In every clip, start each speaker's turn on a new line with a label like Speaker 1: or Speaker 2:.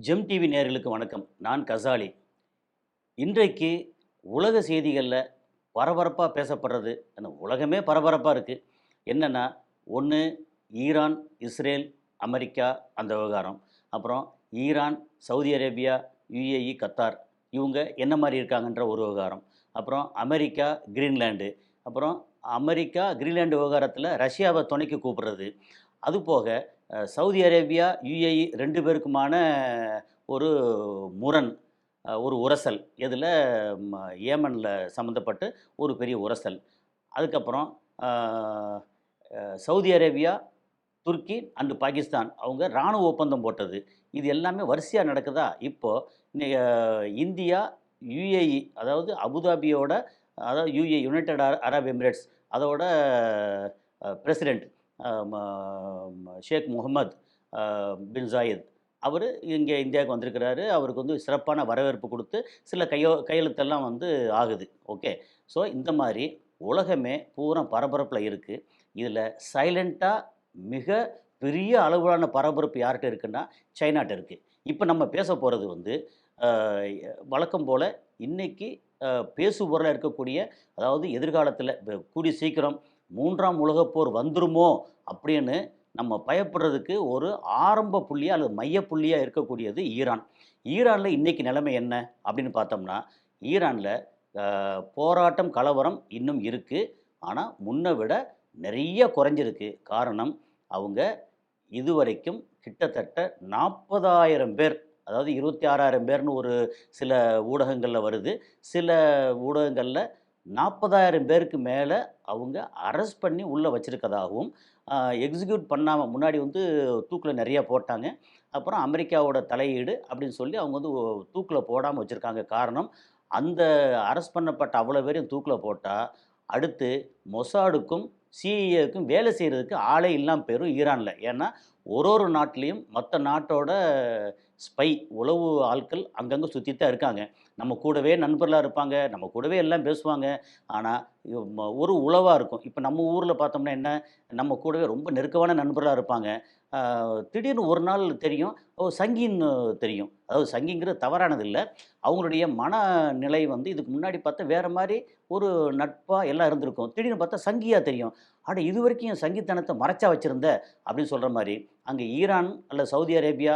Speaker 1: GeM TV நேயர்களுக்கு வணக்கம். நான் கசாலி. இன்றைக்கு உலக செய்திகள்ல பரபரப்பா பேசப்படுறது, அந்த உலகமே பரபரப்பா இருக்கு. என்னன்னா, ஒண்ணு ஈரான், இஸ்ரேல், அமெரிக்கா அந்த விவகாரம். அப்புறம் Iran, Saudi Arabia, UAE, Qatar இவங்க என்ன மாரி இருக்காங்கன்ற ஒரு விவகாரம். அப்புறம் அமெரிக்கா, கிரீன்லாந்து. அப்புறம் அமெரிக்கா, கிரீன்லாந்து விவகாரத்தில ரஷ்யாவ துணைக்கு கூப்பிடுறது. அதுபோக சவுதி அரேபியா, யுஏஇ 2 பேருக்குமான ஒரு முரண், ஒரு உரசல். எதுல ஏமன்ல சம்மந்தப்பட்டு ஒரு பெரிய உரசல். அதுக்கப்புறம் அ சவுதி அரேபியா, துருக்கி அண்ட் பாகிஸ்தான் அவங்க ராணுவ ஒப்பந்தம் போட்டது. இது எல்லாமே வரிசையா நடக்குதா? இப்போ இந்தியா, யுஏஇ அதாவது அபுதாபியோட அதாவது யுனைட்டட் அரப் எமிரேட்ஸ் அதோட பிரசிடென்ட் அ ம ம ஷேக் முகமது பின் ஜாயித் அவரு இங்கே இந்தியாவுக்கு வந்திருக்கிறாரு. அவருக்கு வந்து சிறப்பான வரவேற்பு குடுத்து, சில கையெழுத்தெல்லாம் வந்து ஆகுது. ஓகே. ஸோ இந்த மாரி உலகமே பூரா பரபரப்புல இருக்கு. இதில சைலன்ட்டா மிக பெரிய அளவிலான பரபரப்பு யார்ட்ட இருக்குன்னா, சைனாட்ட இருக்கு. இப்ப நம்ம பேச போறது வந்து, அ வழக்கம் போல இன்னைக்கு பேசுபொருளா இருக்கக்கூடிய, அதாவது எதிர்காலத்தில கூடிய சீக்கிரம் 3ஆம் உலகப் போர் வந்துருமோ! அப்படின்னு நம்ம பயப்படுறதுக்கு ஒரு ஆரம்ப புள்ளியா அல்லது மைய புள்ளியா இருக்கக்கூடியது ஈரான். ஈரான்ல இன்னைக்கு நிலைமை என்ன அப்படின்னு பார்த்தோம்னா, ஈரான்ல போராட்டம், கலவரம் இன்னும் இருக்கு. ஆனா, முன்ன விட நெறைய குறைஞ்சிருக்கு. காரணம், அவங்க இதுவரைக்கும் கிட்டத்தட்ட 40,000 பேர், அதாவது 26,000 பேர்ன்னு ஒரு சில ஊடகங்கள்ல வருது. சில ஊடகங்கள்ல 40,000 பேருக்கு மேல அவங்க அரெஸ்ட் பண்ணி உள்ள வச்சிருக்கதாகவும், அ எக்ஸிக்யூட் பண்ணாம முன்னாடி வந்து தூக்குல நெறைய போட்டாங்க. அப்புறம் அமெரிக்காவோட தலையீடு அப்படின்னு சொல்லி அவங்க வந்து தூக்குல போடாம வச்சிருக்காங்க. காரணம், அந்த அரெஸ்ட் பண்ணப்பட்ட அவ்வளோ பேரையும் தூக்குல போட்டா, அடுத்து மொசாடுக்கும், சிஐஏக்கும் வேலை செய்றதுக்கு ஆளே இல்லாம போயிரும் ஈரான்ல. ஏன்னா, ஒரு நாட்டிலயும் மத்த நாட்டோட ஸ்பை உளவு ஆட்கள் அங்கங்க சுத்திட்டு தான் இருக்காங்க. நம்ம கூடவே நண்பர்களா இருப்பாங்க. நம்ம கூடவே எல்லாம் பேசுவாங்க. ஆனா, ஒரு உளவா இருக்கும். இப்ப நம்ம ஊர்ல பார்த்தோம்னா என்ன, நம்ம கூடவே ரொம்ப நெருக்கமான நண்பர்களா இருப்பாங்க. திடீர்னு ஒரு நாள் தெரியும். சங்கின்னு தெரியும். அதாவது சங்கிங்கிறது தவறானது இல்ல. அவங்களுடைய மனநிலை வந்து இதுக்கு முன்னாடி பார்த்தா வேற மாரி ஒரு நட்பா எல்லாம் இருந்திருக்கும். திடீர்னு பார்த்தா சங்கியா தெரியும். அட இதுவரைக்கும் என் சங்கித்தனத்த மறைச்சா வச்சிருந்த அப்படின்னு சொல்ற மாரி, அங்க ஈரான் அல்லது சவுதி அரேபியா,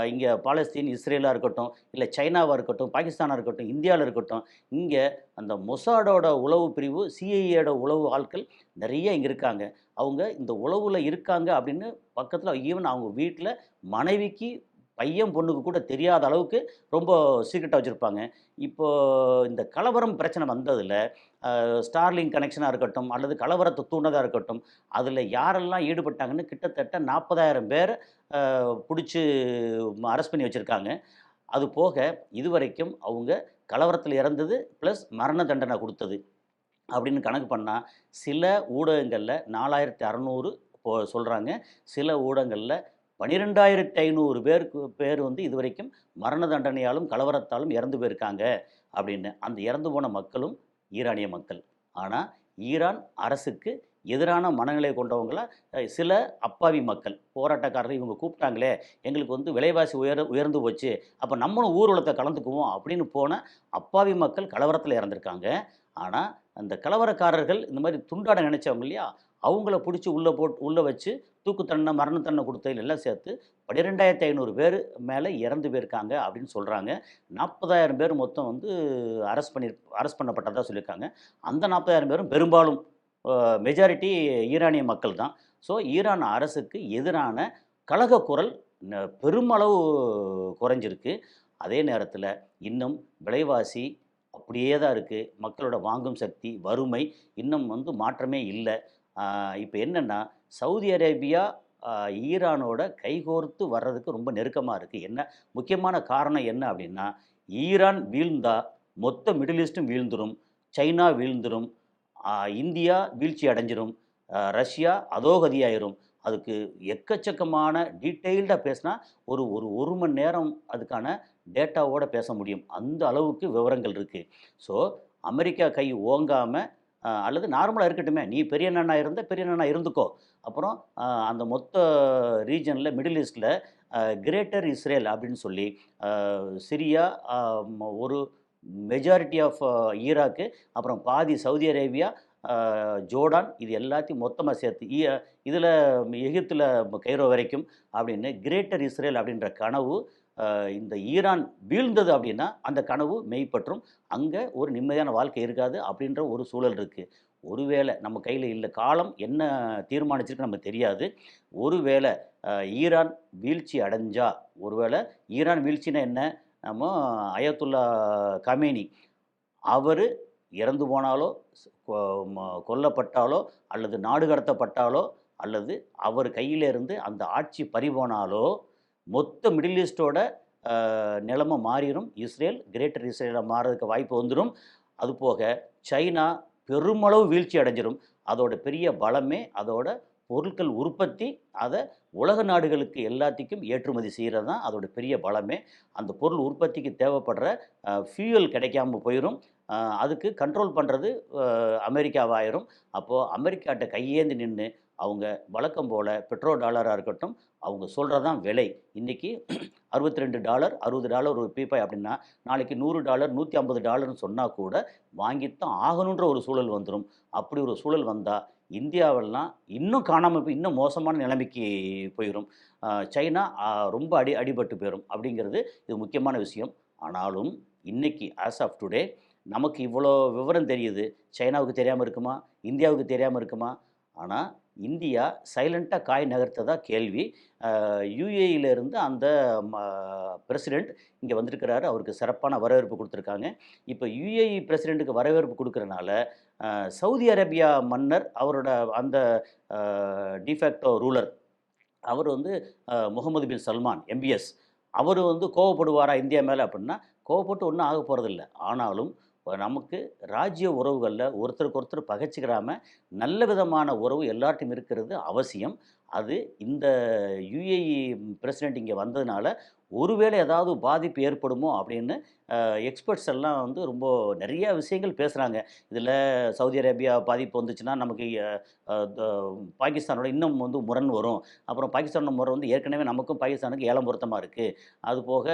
Speaker 1: இங்க பாலஸ்தீன், இஸ்ரேலா இருக்கட்டும், இல்ல சைனாவா இருக்கட்டும், பாகிஸ்தானா இருக்கட்டும், இந்தியால இருக்கட்டும், இங்க அந்த மொசாடோட உளவு பிரிவு, சிஐஏயோட உளவு ஆட்கள் நெறைய இங்க இருக்காங்க. அவங்க இந்த உளவுல இருக்காங்க அப்படின்னு பக்கத்துல ஈவன் அவங்க வீட்ல மனைவிக்கு, பையன், பொண்ணுக்கு கூட தெரியாத அளவுக்கு ரொம்ப சீக்ரெட்டா வச்சிருப்பாங்க. இப்போ இந்த கலவரம் பிரச்சனை வந்ததுல, ஸ்டார்லிங்க் கனெக்ஷனா இருக்கட்டும், அல்லது கலவரத்த தூண்டுனதா இருக்கட்டும், அதுல யாரெல்லாம் ஈடுபட்டாங்கன்னு கிட்டத்தட்ட 40,000 பேர புடிச்சு அரெஸ்ட் பண்ணி வச்சிருக்காங்க. அது போக இதுவரைக்கும் அவங்க கலவரத்தில இறந்தது, பிளஸ் மரண தண்டனை குடுத்தது. அப்படின்னு கணக்கு பண்ணா, சில ஊடகங்கள்ல 4,600 சொல்றாங்க. சில ஊடகங்கள்ல 12,500 பேர் வந்து இதுவரைக்கும் மரண தண்டனையாலும், கலவரத்தாலும் இறந்து போயிருக்காங்க அப்படின்னு. அந்த இறந்து போன மக்களும் ஈரானிய மக்கள். ஆனா, ஈரான் அரசுக்கு எதிரான மனநிலை கொண்டவங்கள சில அப்பாவி மக்கள், போராட்டக்காரர்கள் இவங்க கூப்பிட்டாங்களே, எங்களுக்கு வந்து விலைவாசி உயர்ந்து போச்சு. அப்ப நம்மளும் ஊர்வலத்த கலந்துக்குவோம் அப்படின்னு போன அப்பாவி மக்கள் கலவரத்தில இறந்திருக்காங்க. ஆனா, அந்த கலவரக்காரர்கள் இந்த மாரி துண்டாட நினைச்சவங்க இல்லையா? அவங்கள புடிச்சு உள்ள வச்சு தூக்கு தண்டனை, மரண தண்டனை குடுத்ததுல எல்லாம் சேர்த்து 12,500 பேரு மேல இறந்து போயிருக்காங்க அப்படின்னு சொல்றாங்க. 40,000 பேர் மொத்தம் வந்து அரெஸ்ட் பண்ணப்பட்டதா சொல்லியிருக்காங்க. அந்த 40,000 பேரும் பெரும்பாலும் அ மெஜாரிட்டி ஈரானிய மக்கள் தான். ஸோ ஈரான் அரசுக்கு எதிரான கலக குரல் பெருமளவு குறைஞ்சிருக்கு. அதே நேரத்தில இன்னும் விலைவாசி அப்படியே தான் இருக்கு. மக்களோட வாங்கும் சக்தி, வறுமை இன்னும் வந்து மாற்றமே இல்ல. இப்ப என்னன்னா, சவுதி அரேபியா, அ ஈரானோட கைகோர்த்து வர்றதுக்கு ரொம்ப நெருக்கமா இருக்கு. என்ன முக்கியமான காரணம் என்ன அப்படின்னா, ஈரான் வீழ்ந்தா மொத்த மிடில் ஈஸ்டும் வீழ்ந்துரும். சைனா வீழ்ந்துரும். அ இந்தியா வீழ்ச்சி அடைஞ்சிரும். ரஷ்யா அதோகதியாயிரும். அதுக்கு எக்கச்சக்கமான டீட்டெயில்டா பேசினா ஒரு ஒரு 1 மணி நேரம் அதுக்கான டேட்டாவோட பேச முடியும். அந்த அளவுக்கு விவரங்கள் இருக்கு. ஸோ, அமெரிக்கா கை ஓங்காம அல்லது நார்மலா இருக்கட்டுமே. நீ பெரிய அண்ணனா இருந்தா, பெரிய அண்ணனா இருந்துக்கோ. அப்புறம் அந்த மொத்த ரீஜன்ல மிடில் ஈஸ்ட்ல கிரேட்டர் இஸ்ரேல் அப்படின்னு சொல்லி சிரியா, ஒரு மெஜாரிட்டி ஆஃப் ஈராக்கு, அப்புறம் பாதி சவுதி அரேபியா, ஜோர்டான், இது எல்லாத்தையும் மொத்தமாக சேர்த்து இதில் எகிப்தில் கைரோ வரைக்கும் அப்படின்னு கிரேட்டர் இஸ்ரேல் அப்படின்ற கனவு, இந்த ஈரான் வீழ்ந்தது அப்படின்னா அந்த கனவு மெய்ப்பற்றும். அங்கே ஒரு நிம்மதியான வாழ்க்கை இருக்காது அப்படின்ற ஒரு சூழல் இருக்குது. ஒருவேளை நம்ம கையில் இல்லை, காலம் என்ன தீர்மானிச்சிருக்கு நமக்கு தெரியாது. ஒருவேளை ஈரான் வீழ்ச்சி அடைஞ்சா, ஒருவேளை ஈரான் வீழ்ச்சின்னா என்ன, நம்ம அயத்துல்லா கமேனி அவர் இறந்து போனாலோ, கொல்லப்பட்டாலோ, அல்லது நாடு கடத்தப்பட்டாலோ, அல்லது அவர் கையிலிருந்து அந்த ஆட்சி பறிபோனாலோ, மொத்த மிடில் ஈஸ்ட்டோட நிலைமை மாறிடும். இஸ்ரேல் கிரேட்டர் இஸ்ரேலாக மாறதுக்கு வாய்ப்பு வந்துடும். அதுபோக சைனா பெருமளவு வீழ்ச்சி அடைஞ்சிரும். அதோட பெரிய பலமே அதோட பொருட்கள் உற்பத்தி, அதை உலக நாடுகளுக்கு எல்லாத்துக்கும் ஏற்றுமதி செய்கிறது தான் அதோட பெரிய பலமே. அந்த பொருள் உற்பத்திக்கு தேவைப்படுற ஃபியூயல் கிடைக்காம போயிடும். அதுக்கு கண்ட்ரோல் பண்ணுறது அமெரிக்காவாயிரும். அப்போது அமெரிக்காட்ட கையேந்து நின்று அவங்க வழக்கம் போல் பெட்ரோ டாலராக இருக்கட்டும், அவங்க சொல்கிறதான் விலை. இன்றைக்கி $62 $60 ஒரு பீப்பாய் அப்படின்னா, நாளைக்கு $100 $150ன்னு சொன்னால் கூட வாங்கித்தான் ஆகணுன்ற ஒரு சூழல் வந்துடும். அப்படி ஒரு சூழல் வந்தால் இந்தியாவெல்லாம் இன்னும் காணாமல் போய் இன்னும் மோசமான நிலைமைக்கு போயிடும். சைனா ரொம்ப அடிபட்டு போயிடும். அப்படிங்கிறது இது முக்கியமான விஷயம். ஆனாலும் இன்றைக்கி ஆஸ் ஆஃப் டுடே நமக்கு இவ்வளோ விவரம் தெரியுது. சைனாவுக்கு தெரியாமல் இருக்குமா? இந்தியாவுக்கு தெரியாமல் இருக்குமா? ஆனால் இந்தியா சைலண்ட்டாக காய் நகர்த்ததா கேள்வி. யுஏஇலேருந்து அந்த பிரசிடெண்ட் இங்கே வந்திருக்கிறாரு. அவருக்கு சிறப்பான வரவேற்பு கொடுத்துருக்காங்க. இப்போ யுஏஇ பிரசிடெண்ட்டுக்கு வரவேற்பு கொடுக்குறனால சவுதி அரேபியா மன்னர், அவரோட அந்த டிஃபேக்டோ ரூலர், அவர் வந்து முகமது பின் சல்மான் எம்பிஎஸ், அவர் வந்து கோவப்படுவாரா இந்தியா மேலே அப்படின்னா, கோவப்பட்டு ஒன்றும் ஆக போகிறதில்ல. ஆனாலும் நமக்கு ராஜ்ய உறவுகளில் ஒருத்தருக்கு ஒருத்தர் பகைச்சிக்கிறாமல் நல்ல விதமான உறவு எல்லார்ட்டையும் இருக்கிறது அவசியம். அது இந்த யுஏஇ பிரசிடெண்ட் இங்கே வந்ததுனால ஒருவேளை ஏதாவது பாதிப்பு ஏற்படுமோ அப்படின்னு எக்ஸ்பர்ட்ஸ் எல்லாம் வந்து ரொம்ப நிறையா விஷயங்கள் பேசுகிறாங்க. இதில் சவுதி அரேபியா பாதிப்பு வந்துச்சுன்னா நமக்கு பாகிஸ்தானோட இன்னும் வந்து முரண் வரும். அப்புறம் பாகிஸ்தானோட முறை வந்து ஏற்கனவே நமக்கும் பாகிஸ்தானுக்கும் ஏலம் பொருத்தமாக இருக்குது. அதுபோக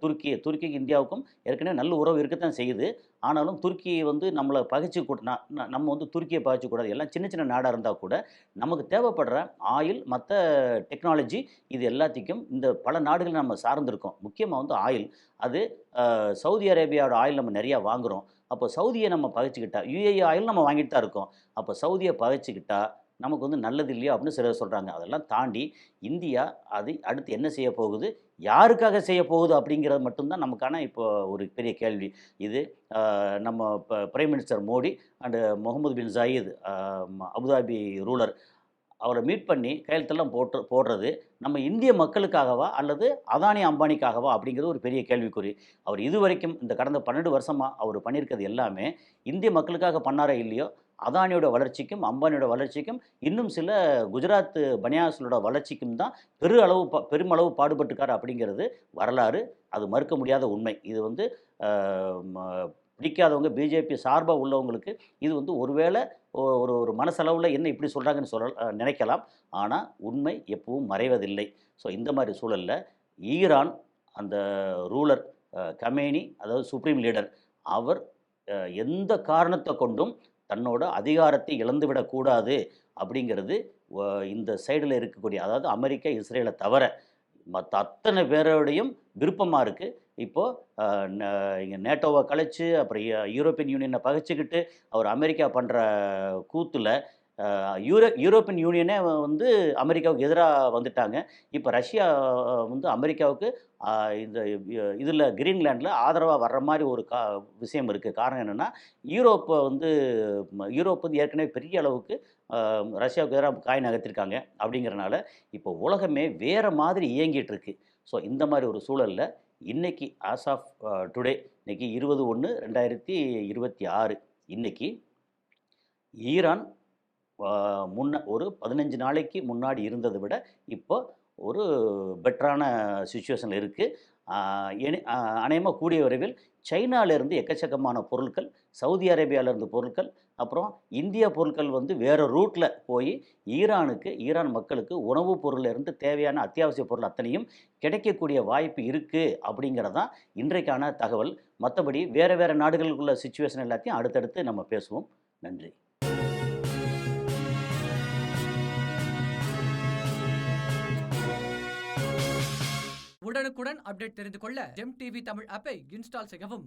Speaker 1: துருக்கிக்கு இந்தியாவுக்கும் ஏற்கனவே நல்ல உறவு இருக்கத்தான் செய்யுது. ஆனாலும் துருக்கி வந்து நம்மளை நம்ம வந்து துருக்கியை பகைச்சிக்கூடாது. எல்லாம் சின்ன சின்ன நாடாக இருந்தால் கூட நமக்கு தேவைப்படுற ஆயில், மற்ற டெக்னாலஜி, இது எல்லாத்துக்கும் இந்த பல நாடுகள் நம்ம சார்ந்திருக்கோம். முக்கியமாக வந்து ஆயில். அது சவுதி அரேபியாவோட ஆயில் நம்ம நிறையா வாங்குகிறோம். அப்போ சவுதியை நம்ம பகைச்சிக்கிட்டா, யுஏஇ ஆயில் நம்ம வாங்கிட்டு தான் இருக்கோம். அப்போ சவுதியை பகைச்சிக்கிட்டா நமக்கு வந்து நல்லது இல்லையா அப்படின்னு சிலர் சொல்கிறாங்க. அதெல்லாம் தாண்டி இந்தியா அது அடுத்து என்ன செய்ய போகுது, யாருக்காக செய்ய போகுது அப்படிங்கிறது மட்டும்தான் நமக்கான இப்போ ஒரு பெரிய கேள்வி. இது நம்ம இப்போ prime minister Modi and Mohamed bin Zayed, Abu Dhabi ruler, அவரை மீட் பண்ணி கையெழுத்தெல்லாம் போடுறது நம்ம இந்திய மக்களுக்காகவா அல்லது அதானி அம்பானிக்காகவா அப்படிங்கிறது ஒரு பெரிய கேள்விக்குறி. அவர் இதுவரைக்கும் இந்த கடந்த 12 வருஷமாக அவர் பண்ணியிருக்கிறது எல்லாமே இந்திய மக்களுக்காக பண்ணாரோ இல்லையோ, அதானியோட வளர்ச்சிக்கும் அம்பானியோட வளர்ச்சிக்கும் இன்னும் சில குஜராத் பனியாஸோட வளர்ச்சிக்கும் தான் பெருமளவு பாடுபட்டுக்கார் அப்படிங்கிறது வரலாறு. அது மறுக்க முடியாத உண்மை. இது வந்து பிடிக்காதவங்க, பிஜேபி சார்பாக உள்ளவங்களுக்கு இது வந்து ஒருவேளை ஒரு ஒரு மனசளவில் என்ன இப்படி சொல்கிறாங்கன்னு நினைக்கலாம். ஆனால் உண்மை எப்பவும் மறைவதில்லை. ஸோ இந்த மாதிரி சூழலில் ஈரான் அந்த ரூலர் கமேனி, அதாவது சுப்ரீம் லீடர், அவர் எந்த காரணத்தை கொண்டும் தன்னோட அதிகாரத்தை இழந்துவிடக்கூடாது அப்படிங்கிறது இந்த சைடில் இருக்கக்கூடிய, அதாவது அமெரிக்கா, இஸ்ரேலை தவிர மற்ற அத்தனை பேரோடையும் விருப்பமாக இருக்குது. இப்போது இங்கே நேட்டோவை கலைச்சு அப்புறம் யூரோப்பியன் யூனியனை பகைச்சிக்கிட்டு அவர் அமெரிக்கா பண்ணுற கூத்தில் யூரோப்பியன் யூனியனே வந்து அமெரிக்காவுக்கு எதிராக வந்துட்டாங்க. இப்போ ரஷ்யா வந்து அமெரிக்காவுக்கு இந்த இதில் கிரீன்லேண்டில் ஆதரவாக வர்ற மாதிரி ஒரு விஷயம் இருக்குது. காரணம் என்னென்னா, யூரோப் வந்து ஏற்கனவே பெரிய அளவுக்கு ரஷ்யாவுக்கு எதிராக காய் நகர்த்திருக்காங்க. அப்படிங்கிறனால இப்போ உலகமே வேறு மாதிரி இயங்கிட்டு இருக்கு. ஸோ இந்த மாதிரி ஒரு சூழலில் இன்றைக்கி ஆஸ் ஆஃப் டுடே, இன்றைக்கி 20/1/2026, இன்றைக்கி ஈரான் ஒரு 15 நாளைக்கு முன்னாடி இருந்ததை விட இப்போ ஒரு பெட்டரான சிச்சுவேஷனில் இருக்குது. அநேகமாக கூடிய விரைவில் சைனாலேருந்து எக்கச்சக்கமான பொருட்கள், சவுதி அரேபியாவிலேருந்து பொருட்கள், அப்புறம் இந்திய பொருட்கள் வந்து வேறு ரூட்டில் போய் ஈரான் மக்களுக்கு உணவுப் பொருளிலிருந்து தேவையான அத்தியாவசிய பொருள் அத்தனையும் கிடைக்கக்கூடிய வாய்ப்பு இருக்குது அப்படிங்கிறது தான் இன்றைக்கான தகவல். மற்றபடி வேறு வேறு நாடுகளுக்குள்ள சிச்சுவேஷன் எல்லாத்தையும் அடுத்தடுத்து நம்ம பேசுவோம். நன்றி.
Speaker 2: உடனுக்குடன் அப்டேட் தெரிந்து கொள்ள ஜெம் டிவி தமிழ் ஆப்பை இன்ஸ்டால் செய்யவும்.